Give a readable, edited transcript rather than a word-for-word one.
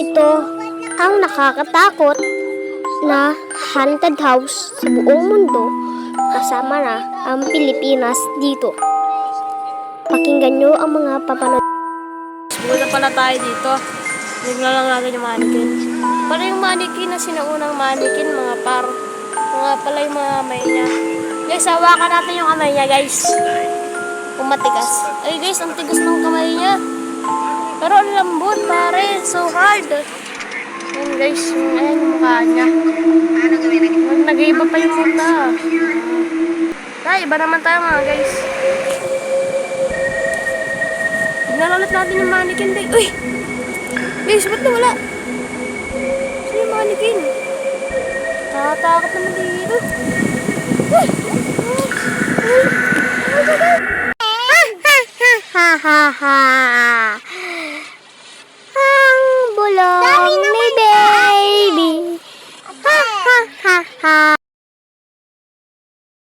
Ito ang nakakatakot na haunted house sa buong mundo, kasama na ang Pilipinas dito. Pakinggan nyo ang mga papanood. Muna pala tayo dito. Tignan lang natin yung mannequin. Para yung mannequin na sinaunang mannequin, mga pala yung mga kamay niya. Guys, hawakan natin yung kamay niya, guys. Kung matigas. Ay guys, ang tigas ng kamay niya. Pero ang lambot, pare. So hard. Ayan guys, ayan yung mukha niya. Nag-iiba pa yung mata. Tayo, iba naman tayo mga guys. Tignan ulit natin yung mannequin, guys. Uy! Guys, ba't nawala? Sino yung mannequin? Nakatakot naman dito. Uy! Ha ha ha ha ha